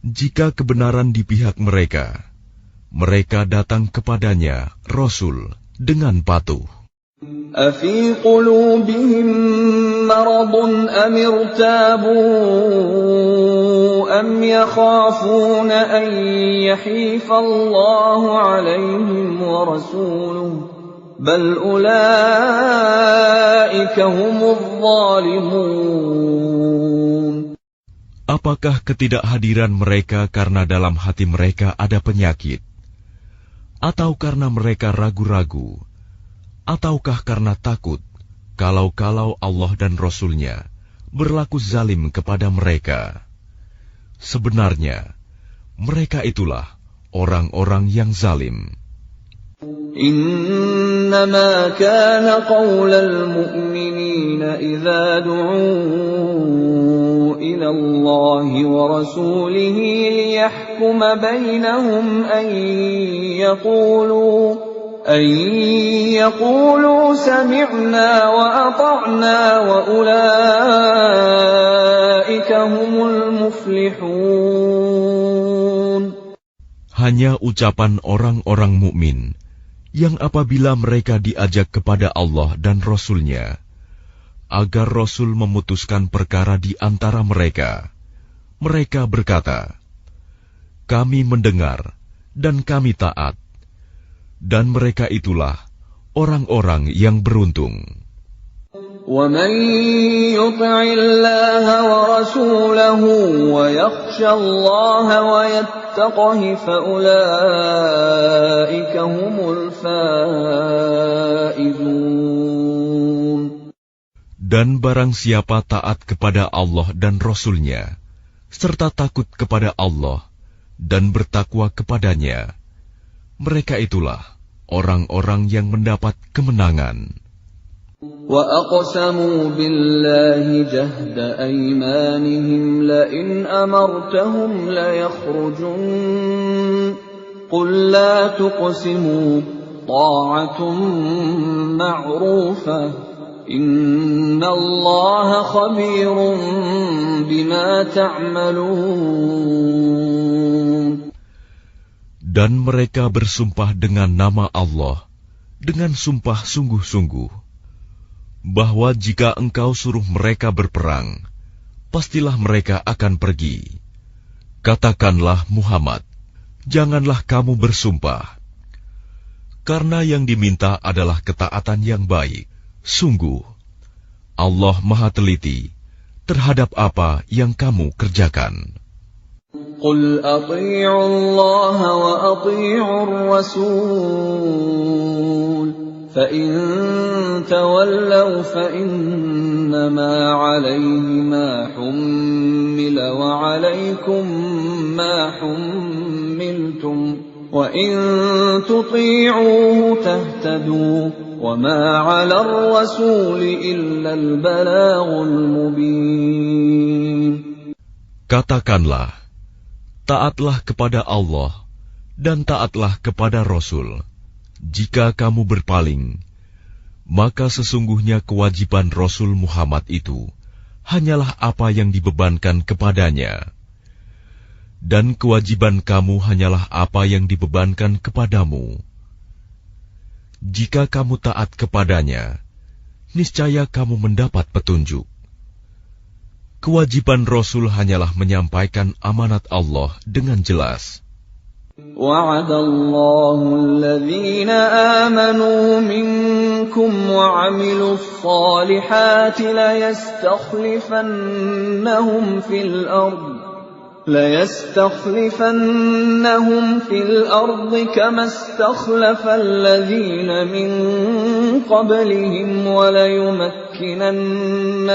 jika kebenaran di pihak mereka, mereka datang kepadanya Rasul dengan patuh. أَفِي قُلُوبِهِم مَّرَضٌ أَمِ ارْتَابُوا أَمْ يَخَافُونَ أَن يَحِيفَ اللَّهُ عَلَيْهِمْ وَرَسُولُهُ بَلْ أُولَٰئِكَ هُمُ الظَّالِمُونَ. Apakah ketidakhadiran mereka karena dalam hati mereka ada penyakit? Atau karena mereka ragu-ragu? Ataukah karena takut kalau Allah dan Rasul-Nya berlaku zalim kepada mereka? Sebenarnya, mereka itulah orang-orang yang zalim. إنما كان قول المؤمنين إذا دعوا إلى الله ورسوله ليحكم بينهم أن يقولوا سمعنا وأطعنا وأولئك هم المفلحون. Hanya ucapan orang-orang mukmin yang apabila mereka diajak kepada Allah dan Rasul-Nya, agar Rasul memutuskan perkara di antara mereka, mereka berkata, kami mendengar dan kami taat, dan mereka itulah orang-orang yang beruntung. وَمَن يُطِعِ اللَّهَ وَرَسُولَهُ وَيَخْشَ اللَّهَ وَيَتَّقْهِ فَأُولَٰئِكَ هُمُ الْفَائِزُونَ. Dan barang siapa taat kepada Allah dan Rasul-Nya, serta takut kepada Allah dan bertakwa kepadanya, mereka itulah orang-orang yang mendapat kemenangan. وَأَقْسَمُوا بِاللَّهِ جَهْدَ أَيْمَانِهِمْ لَئِنْ أَمَرْتَهُمْ لَيَخْرُجُنَّ قُل لَّا تُقْسِمُوا طَاعَةٌ مَّعْرُوفَةٌ إِنَّ اللَّهَ خَبِيرٌ بِمَا تَعْمَلُونَ. Dan mereka bersumpah dengan nama Allah, dengan sumpah sungguh-sungguh, bahwa jika engkau suruh mereka berperang, pastilah mereka akan pergi. Katakanlah Muhammad, janganlah kamu bersumpah, karena yang diminta adalah ketaatan yang baik. Sungguh, Allah Maha Teliti terhadap apa yang kamu kerjakan. قُلْ أَطِيعُوا اللَّهَ وَأَطِيعُوا الرَّسُولَ فَإِن تَوَلَّوْا فَإِنَّمَا عَلَيْهِ مَا حُمِّلَ وَعَلَيْكُمْ مَا حُمِّلْتُمْ وَإِن تُطِيعُوهُ تَهْتَدُوا وَمَا عَلَى الرَّسُولِ إِلَّا الْبَلَاغُ الْمُبِينُ. Katakanlah, taatlah kepada Allah dan taatlah kepada Rasul. Jika kamu berpaling, maka sesungguhnya kewajiban Rasul Muhammad itu hanyalah apa yang dibebankan kepadanya. Dan kewajiban kamu hanyalah apa yang dibebankan kepadamu. Jika kamu taat kepadanya, niscaya kamu mendapat petunjuk. Kewajiban Rasul hanyalah menyampaikan amanat Allah dengan jelas. وعد الله الذين آمنوا منكم وعملوا الصالحات ليستخلفنهم في الأرض كما استخلف الذين من قبلهم وليمكنن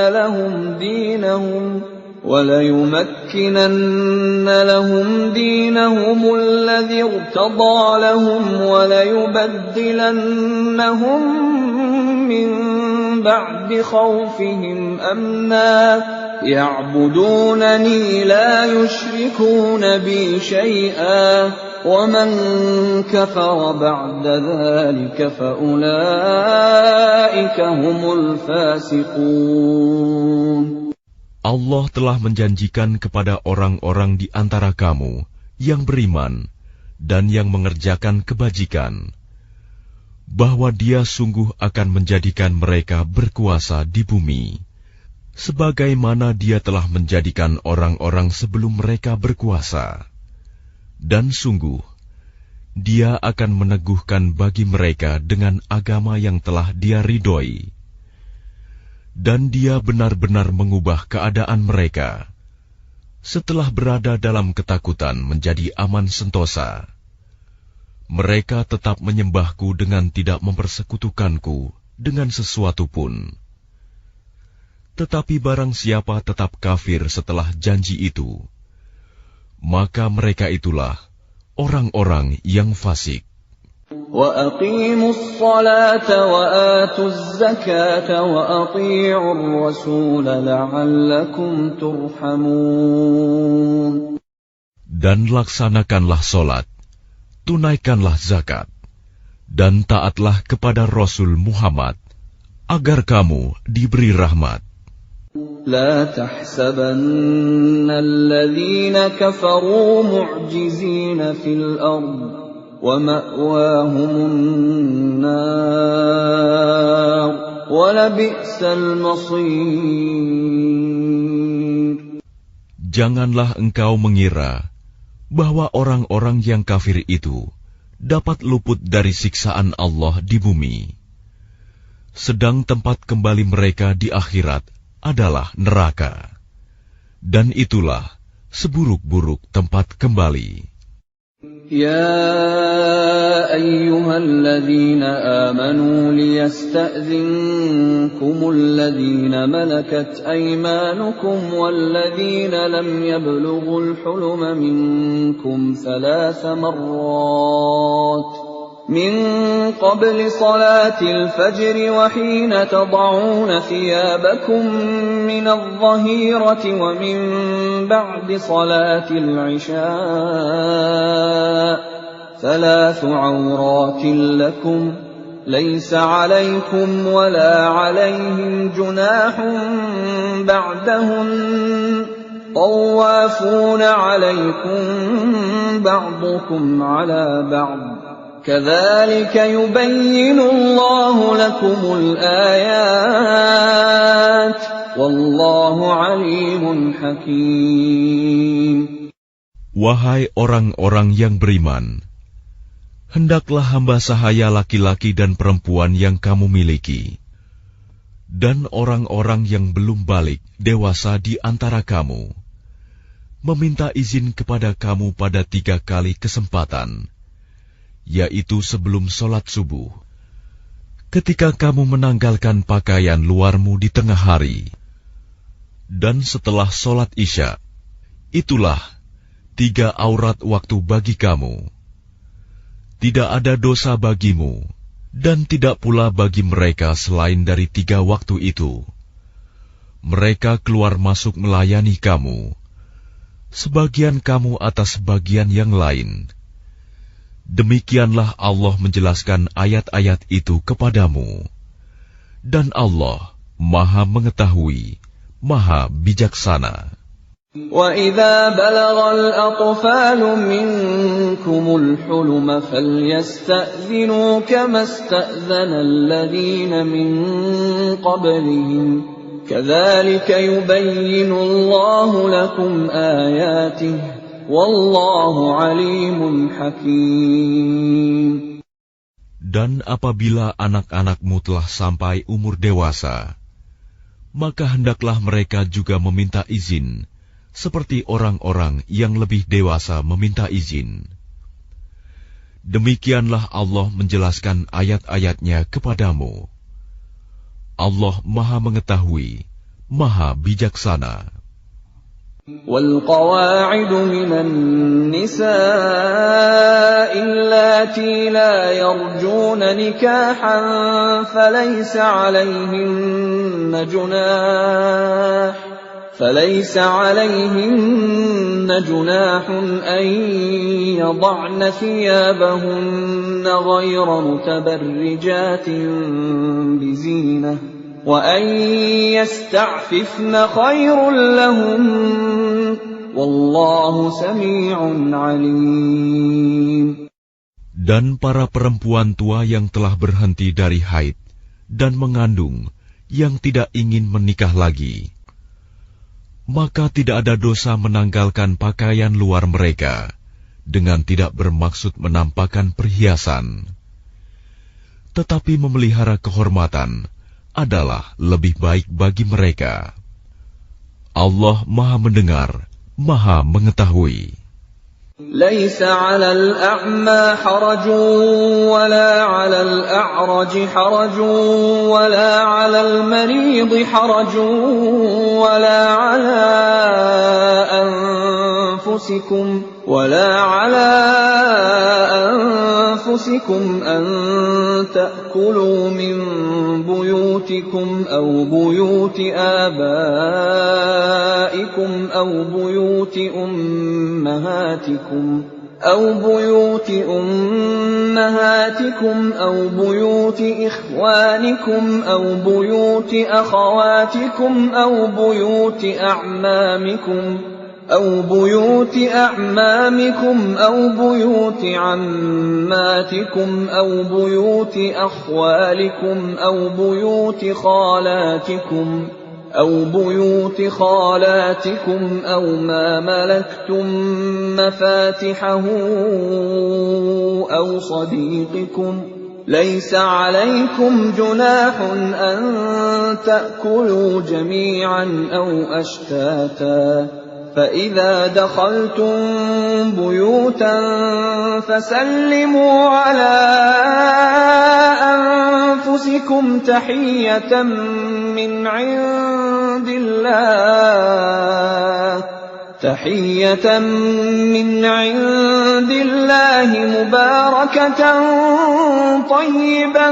لهم دينهم الذي ارتضى لهم وليبدلنهم من بعد خوفهم أمنا يعبدونني لا يشركون بي شيئا ومن كفر بعد ذلك فأولئك هم الفاسقون. Allah telah menjanjikan kepada orang-orang di antara kamu yang beriman dan yang mengerjakan kebajikan, bahwa Dia sungguh akan menjadikan mereka berkuasa di bumi, sebagaimana Dia telah menjadikan orang-orang sebelum mereka berkuasa. Dan sungguh, Dia akan meneguhkan bagi mereka dengan agama yang telah Dia ridhoi. Dan Dia benar-benar mengubah keadaan mereka setelah berada dalam ketakutan menjadi aman sentosa. Mereka tetap menyembahku dengan tidak mempersekutukanku dengan sesuatu pun. Tetapi barang siapa tetap kafir setelah janji itu, maka mereka itulah orang-orang yang fasik. وَأَقِيمُوا الصَّلَاةَ وَآتُوا الزَّكَاةَ وَأَطِيعُوا الرَّسُولَ لَعَلَّكُمْ تُرْحَمُونَ. Dan laksanakanlah solat, tunaikanlah zakat, dan taatlah kepada Rasul Muhammad, agar kamu diberi rahmat. لا تحسبن الذين كفروا معجزين في الأرض ومأواهم النار ولبئس المصير. Janganlah engkau mengira bahwa orang-orang yang kafir itu dapat luput dari siksaan Allah di bumi, sedang tempat kembali mereka di akhirat adalah neraka, dan itulah seburuk-buruk tempat kembali. يا أيها الذين آمنوا ليستأذنكم الذين ملكت أيمانكم والذين لم يبلغوا الحلم منكم 3 مرات من قبل صلاة الفجر وحين تضعون ثيابكم من الظهيرة ومن بعد صلاة العشاء 3 عورات لكم ليس عليكم ولا عليهم جناح بعدهن طوافون عليكم بعضكم على بعض كذلك يبين الله لكم الآيات والله عليم حكيم. Wahai orang-orang yang beriman, hendaklah hamba sahaya laki-laki dan perempuan yang kamu miliki, dan orang-orang yang belum balik dewasa di antara kamu, meminta izin kepada kamu pada 3 kali kesempatan, yaitu sebelum sholat subuh, ketika kamu menanggalkan pakaian luarmu di tengah hari, dan setelah sholat isya. Itulah 3 aurat waktu bagi kamu. Tidak ada dosa bagimu, dan tidak pula bagi mereka selain dari 3 waktu itu. Mereka keluar masuk melayani kamu, sebagian kamu atas sebagian yang lain. Demikianlah Allah menjelaskan ayat-ayat itu kepadamu. Dan Allah Maha Mengetahui, Maha Bijaksana. وَإِذَا بَلَغَ الْأَطْفَالُ مِنكُمُ الْحُلُمَ فَلْيَسْتَأْذِنُوا كَمَا اسْتَأْذَنَ الَّذِينَ مِن قَبْلِهِمْ كَذَلِكَ يُبَيِّنُ اللَّهُ لَكُمْ آيَاتِهِ وَاللَّهُ عَلِيمٌ حَكِيمٌ. Dan apabila anak-anakmu telah sampai umur dewasa, maka hendaklah mereka juga meminta izin, seperti orang-orang yang lebih dewasa meminta izin. Demikianlah Allah menjelaskan ayat-ayatnya kepadamu. Allah Maha Mengetahui, Maha Bijaksana. وَالْقَوَاعِدُ مِنَ النِّسَاءِ اللَّاتِي لَا يَرْجُونَ نِكَاحًا فَلَيْسَ عَلَيْهِنَّ جُنَاحٌ أَن يَضَعْنَ ثِيَابَهُنَّ غَيْرَ مُتَبَرِّجَاتٍ بِزِينَةٍ وَأَن يَسْتَعْفِفْنَ خَيْرٌ لَّهُنَّ وَاللَّهُ سَمِيعٌ عَلِيمٌ. Dan para perempuan tua yang telah berhenti dari haid dan mengandung yang tidak ingin menikah lagi, maka tidak ada dosa menanggalkan pakaian luar mereka dengan tidak bermaksud menampakkan perhiasan. Tetapi memelihara kehormatan adalah lebih baik bagi mereka. Allah Maha Mendengar, Maha Mengetahui. لَيْسَ عَلَى الْأَعْمَى حَرَجٌ وَلَا عَلَى الْأَعْرَجِ حَرَجٌ وَلَا عَلَى الْمَرِيضِ حَرَجٌ وَلَا عَلَى أَنفُسِكُمْ أَن تَأْكُلُوا مِن بُيُوتِكُمْ أَوْ بُيُوتِ آبَائِكُمْ أَوْ بُيُوتِ أُمَّهَاتِكُمْ أَوْ بُيُوتِ إِخْوَانِكُمْ أَوْ بُيُوتِ أَخَوَاتِكُمْ أَوْ بُيُوتِ أَعْمَامِكُمْ أَوْ بُيُوتِ عَمَّاتِكُمْ أَوْ بُيُوتِ أَخْوَالِكُمْ أَوْ بُيُوتِ خَالَاتِكُمْ أَوْ مَا مَلَكْتُم مَّفَاتِحَهُ أَوْ صَدِيقِكُمْ لَيْسَ عَلَيْكُمْ جُنَاحٌ أَن تَأْكُلُوا جَمِيعًا أَوْ أَشْتَاتًا فَإِذَا دَخَلْتُم بُيُوتًا فَسَلِّمُوا عَلَىٰ أَنفُسِكُمْ تَحِيَّةً مِّنْ عِندِ اللَّهِ مُبَارَكَةً طَيِّبَةً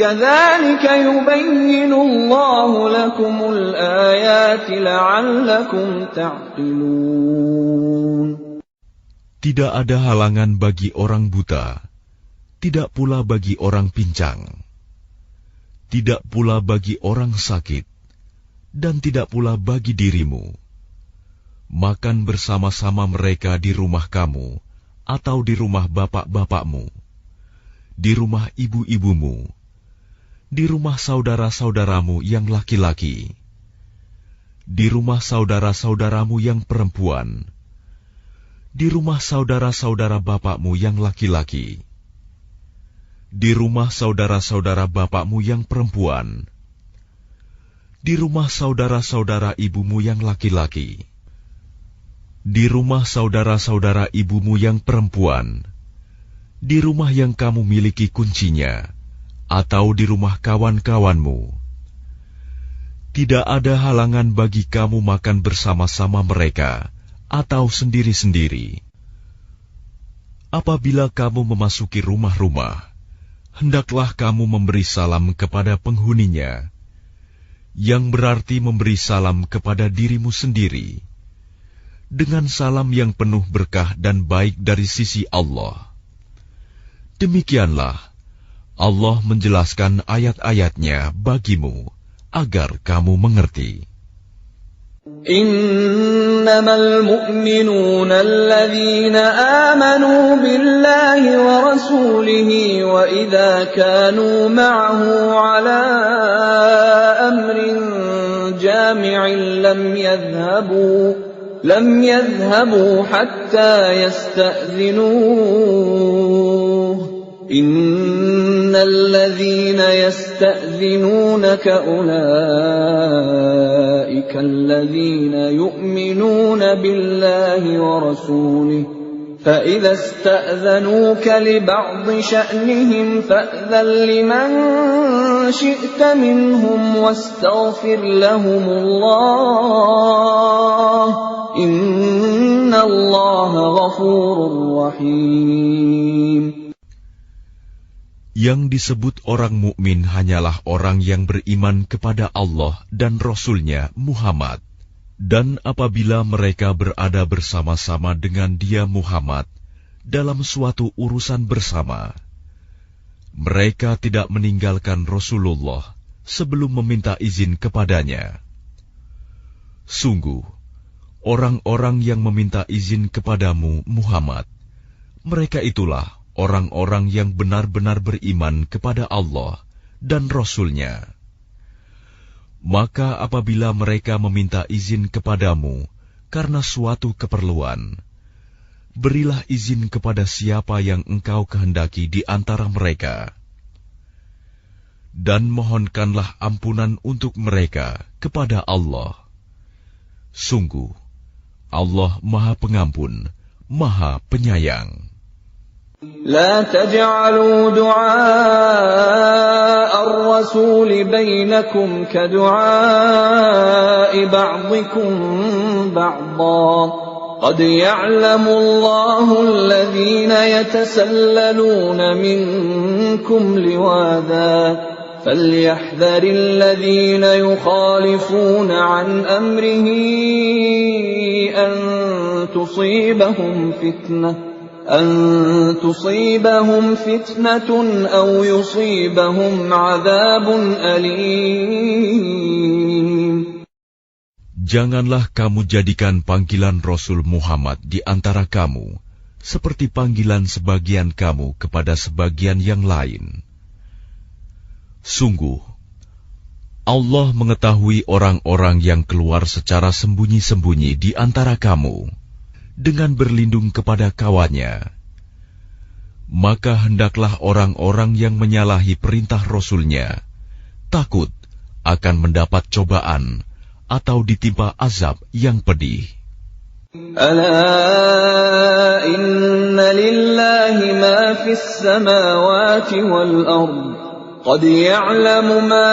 كَذَلِكَ يُبَيِّنُ اللَّهُ لَكُمُ الْآيَاتِ لَعَلَّكُمْ تَعْقِلُونَ. Tidak ada halangan bagi orang buta, tidak pula bagi orang pincang, tidak pula bagi orang sakit, dan tidak pula bagi dirimu. Makan bersama-sama mereka di rumah kamu, atau di rumah bapak-bapakmu, di rumah ibu-ibumu, di rumah saudara-saudaramu yang laki-laki, di rumah saudara-saudaramu yang perempuan, di rumah saudara-saudara bapakmu yang laki-laki, di rumah saudara-saudara bapakmu yang perempuan, di rumah saudara-saudara ibumu yang laki-laki, di rumah saudara-saudara ibumu yang perempuan, di rumah yang kamu miliki kuncinya, atau di rumah kawan-kawanmu. Tidak ada halangan bagi kamu makan bersama-sama mereka, atau sendiri-sendiri. Apabila kamu memasuki rumah-rumah, hendaklah kamu memberi salam kepada penghuninya, yang berarti memberi salam kepada dirimu sendiri. dengan salam yang penuh berkah dan baik dari sisi Allah. Demikianlah Allah menjelaskan ayat-ayatnya bagimu agar kamu mengerti. Innamal mu'minuna alladhina amanu billahi wa rasulihi wa idza kanu ma'ahu ala amrin jami'in lam yadhhabu hatta yasta'dhinuhu. Innal ladzina yasta'dhinunaka ulaika alladzina yu'minuna billahi wa rasulihi فإذا استأذنوك لبعض شأنهم فأذن لمن شئت منهم واستغفر لهم الله إن الله غفور رحيم. Yang disebut orang mukmin hanyalah orang yang beriman kepada Allah dan Rasul-Nya Muhammad. Dan apabila mereka berada bersama-sama dengan dia Muhammad dalam suatu urusan bersama, mereka tidak meninggalkan Rasulullah sebelum meminta izin kepadanya. Sungguh, orang-orang yang meminta izin kepadamu Muhammad, mereka itulah orang-orang yang benar-benar beriman kepada Allah dan Rasul-Nya. Maka apabila mereka meminta izin kepadamu karena suatu keperluan, berilah izin kepada siapa yang engkau kehendaki di antara mereka. Dan mohonkanlah ampunan untuk mereka kepada Allah. Sungguh, Allah Maha Pengampun, Maha Penyayang. لا تجعلوا دعاء الرسول بينكم كدعاء بعضكم بعضا قد يعلم الله الذين يتسللون منكم لواذا فليحذر الذين يخالفون عن أمره أن تصيبهم فتنة أو يصيبهم عذاب أليم. Janganlah kamu jadikan panggilan Rasul Muhammad di antara kamu seperti panggilan sebagian kamu kepada sebagian yang lain. Sungguh, Allah mengetahui orang-orang yang keluar secara sembunyi-sembunyi di antara kamu dengan berlindung kepada kawannya. Maka hendaklah orang-orang yang menyalahi perintah Rasul-Nya takut akan mendapat cobaan atau ditimpa azab yang pedih. Ala inna lillahi ma fis samawati wal ard. Qad ya'lamu ma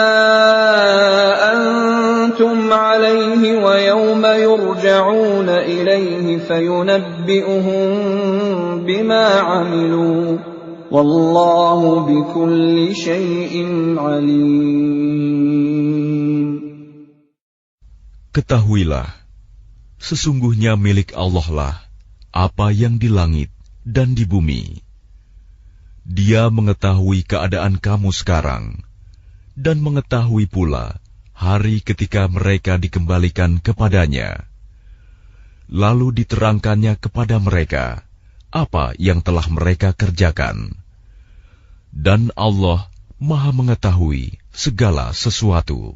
antum alayhi wa yawma yurja'una ilayhi fayunabbi'uhum bima 'amilu. Wallahu bikulli syai'in 'alim. Ketahuilah, sesungguhnya milik Allah lah apa yang di langit dan di bumi. Dia mengetahui keadaan kamu sekarang, dan mengetahui pula hari ketika mereka dikembalikan kepadanya. Lalu diterangkannya kepada mereka apa yang telah mereka kerjakan. Dan Allah Maha mengetahui segala sesuatu.